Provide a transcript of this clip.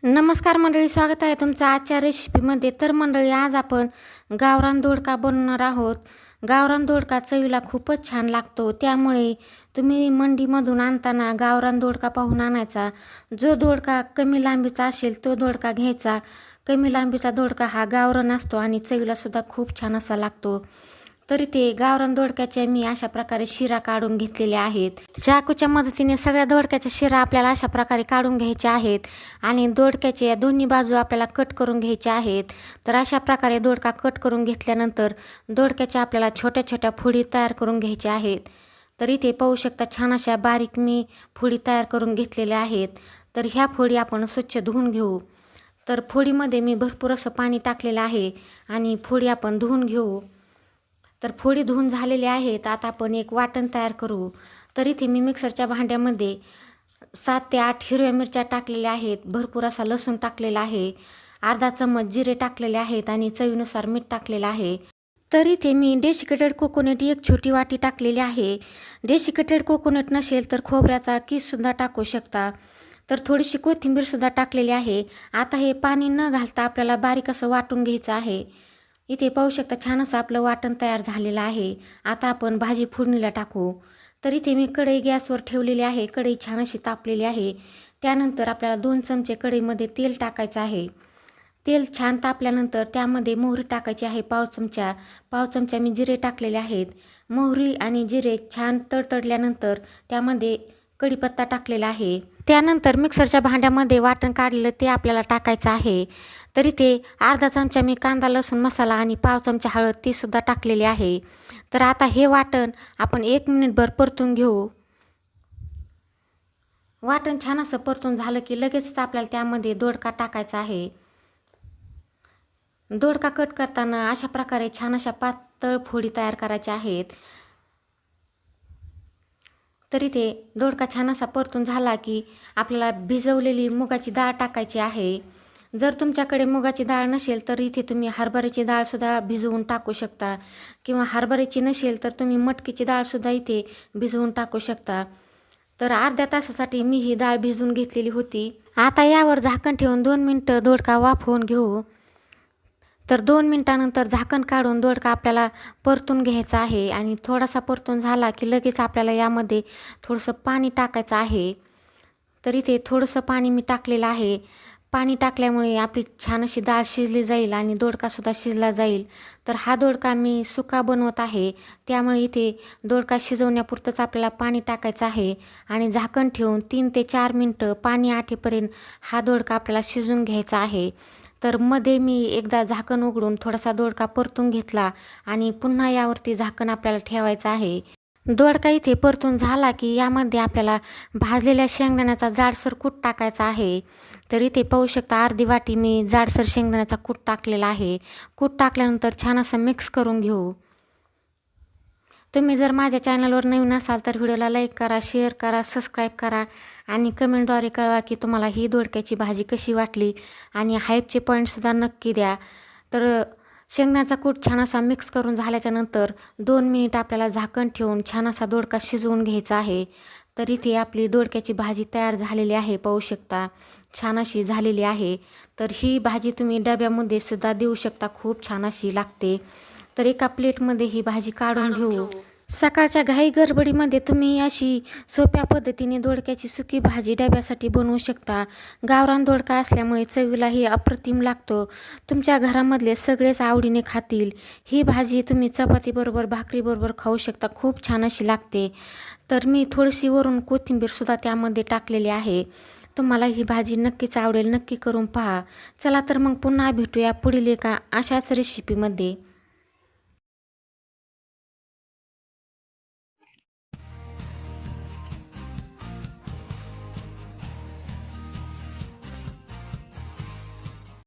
नमस्कार मंडळी, स्वागत आहे तुमचं आजच्या रेसिपीमध्ये. तर मंडळी, आज आपण गावरान दोडका बनवणार आहोत. गावरान दोडका चवीला खूपच छान लागतो, त्यामुळे तुम्ही मंडीमधून आणताना गावरान दोडका पाहून आणायचा. जो दोडका कमी लांबीचा असेल तो दोडका घ्यायचा. कमी लांबीचा दोडका हा गावरान असतो आणि चवीलासुद्धा खूप छान असा लागतो. तरी ते गावरान दोडक्याच्या मी अशा प्रकारे शिरा काढून घेतलेल्या आहेत. चाकूच्या मदतीने सगळ्या दोडक्याच्या शिरा आपल्याला अशा प्रकारे काढून घ्यायच्या आहेत आणि दोडक्याचे दोन्ही बाजू आपल्याला कट करून घ्यायच्या आहेत. तर अशा प्रकारे दोडका कट करून घेतल्यानंतर दोडक्याच्या आपल्याला छोट्या छोट्या फोडी तयार करून घ्यायच्या आहेत. तर इथे पाहू शकता, छान अशा बारीक मी फोडी तयार करून घेतलेल्या आहेत. तर ह्या फोडी आपण स्वच्छ धुवून घेऊ. तर फोडीमध्ये मी भरपूर असं पाणी टाकलेलं आहे आणि फोडी आपण धुवून घेऊ. तर फोडी धुवून झालेले आहेत. आता आपण एक वाटण तयार करू. तर इथे मी मिक्सरच्या भांड्यामध्ये 7 ते 8 हिरव्या मिरच्या टाकलेल्या आहेत. भरपूर असा लसूण टाकलेला आहे. अर्धा चम्मच जिरे टाकलेले आहेत आणि चवीनुसार मीठ टाकलेलं आहे. तर इथे मी डेसिकेटेड कोकोनट एक छोटी वाटी टाकलेली आहे. डेसिकेटेड कोकोनट नसेल तर खोबऱ्याचा किससुद्धा टाकू शकता. तर थोडीशी कोथिंबीरसुद्धा टाकलेली आहे. आता हे पाणी न घालता आपल्याला बारीक असं वाटून घ्यायचं आहे. इथे पाहू शकता, छान असं आपलं वाटण तयार झालेलं आहे. आता आपण भाजी फोडणीला टाकू. तर इथे मी कढई गॅसवर ठेवलेली आहे. कढई छान अशी तापलेली आहे. त्यानंतर आपल्याला 2 चमचे कढईमध्ये तेल टाकायचं आहे. तेल छान तापल्यानंतर त्यामध्ये मोहरी टाकायची आहे पाव चमचा मी जिरे टाकलेले आहेत. मोहरी आणि जिरे छान तडतडल्यानंतर त्यामध्ये कढीपत्ता टाकलेला आहे. त्यानंतर मिक्सरच्या भांड्यामध्ये वाटण काढलेलं ते आपल्याला टाकायचं आहे. तर इथे अर्धा चमचा मी कांदा लसूण मसाला आणि पाव चमचा हळद तीसुद्धा टाकलेली आहे. तर आता हे वाटण आपण 1 मिनिटभर परतून घेऊ. वाटण छान असं परतून झालं की लगेचच आपल्याला त्यामध्ये दोडका टाकायचा आहे. दोडका कट करताना अशा प्रकारे छान अशा पातळ फोडी तयार करायच्या आहेत. तर इथे दोडका छान असा परतून झाला की आपल्याला भिजवलेली मुगाची डाळ टाकायची आहे. जर तुमच्याकडे मुगाची डाळ नसेल तर इथे तुम्ही हरभऱ्याची डाळसुद्धा भिजवून टाकू शकता, किंवा हरभऱ्याची नसेल तर तुम्ही मटकीची डाळसुद्धा इथे भिजवून टाकू शकता. तर अर्ध्या तासासाठी मी ही डाळ भिजवून घेतलेली होती. आता यावर झाकण ठेवून 2 मिनटं दोडका वाफवून घेऊ. तर 2 मिनटानंतर झाकण काढून दोडका आपल्याला परतून घ्यायचा आहे आणि थोडासा परतून झाला की लगेच आपल्याला यामध्ये थोडंसं पाणी टाकायचं आहे. तर इथे थोडंसं पाणी मी टाकलेलं आहे. पाणी टाकल्यामुळे आपली छान अशी डाळ शिजली जाईल आणि दोडकासुद्धा शिजला जाईल. तर हा दोडका मी सुका बनवत आहे, त्यामुळे इथे दोडका शिजवण्यापुरतंच आपल्याला पाणी टाकायचं आहे आणि झाकण ठेवून 3 ते 4 मिनटं पाणी आटेपर्यंत हा दोडका आपल्याला शिजून घ्यायचा आहे. तर मध्ये मी एकदा झाकण उघडून थोडासा दोडका परतून घेतला आणि पुन्हा यावरती झाकण आपल्याला ठेवायचं आहे. दोडका इथे परतून झाला की यामध्ये आपल्याला भाजलेल्या शेंगदाण्याचा जाडसर कूट टाकायचा आहे. तर इथे पाहू शकता, अर्धी वाटी मी जाडसर शेंगदाण्याचा कूट टाकलेला आहे. कूट टाकल्यानंतर छान असं मिक्स करून घेऊ. तुम्ही जर माझ्या चॅनलवर नवीन असाल तर व्हिडिओला लाईक करा, शेअर करा, सबस्क्राईब करा आणि कमेंटद्वारे कळवा की तुम्हाला ही दोडक्याची भाजी कशी वाटली आणि हाईपचे पॉईंटसुद्धा नक्की द्या. तर शेंगदाण्याचा कूट छान असा मिक्स करून झाल्याच्यानंतर 2 मिनिट आपल्याला झाकण ठेवून छान असा दोडका शिजवून घ्यायचा आहे. तर इथे आपली दोडक्याची भाजी तयार झालेली आहे. पाहू शकता, छान अशी झालेली आहे. तर ही भाजी तुम्ही डब्यामध्ये सुद्धा देऊ शकता, खूप छान अशी लागते. तर एका प्लेटमध्ये ही भाजी काढून घेऊ. सकाळच्या घाई गडबडीमध्ये तुम्ही अशी सोप्या पद्धतीने दोडक्याची सुकी भाजी डब्यासाठी बनवू शकता. गावरान दोडका असल्यामुळे चवीलाही अप्रतिम लागतो. तुमच्या घरामधले सगळेच आवडीने खातील. ही भाजी तुम्ही चपातीबरोबर भाकरीबरोबर खाऊ शकता, खूप छान अशी लागते. तर मी थोडीशी वरून कोथिंबीरसुद्धा त्यामध्ये टाकलेली आहे. तुम्हाला ही भाजी नक्कीच आवडेल, नक्की करून पहा. चला तर मग पुन्हा भेटूया पुढील एका अशाच रेसिपीमध्ये.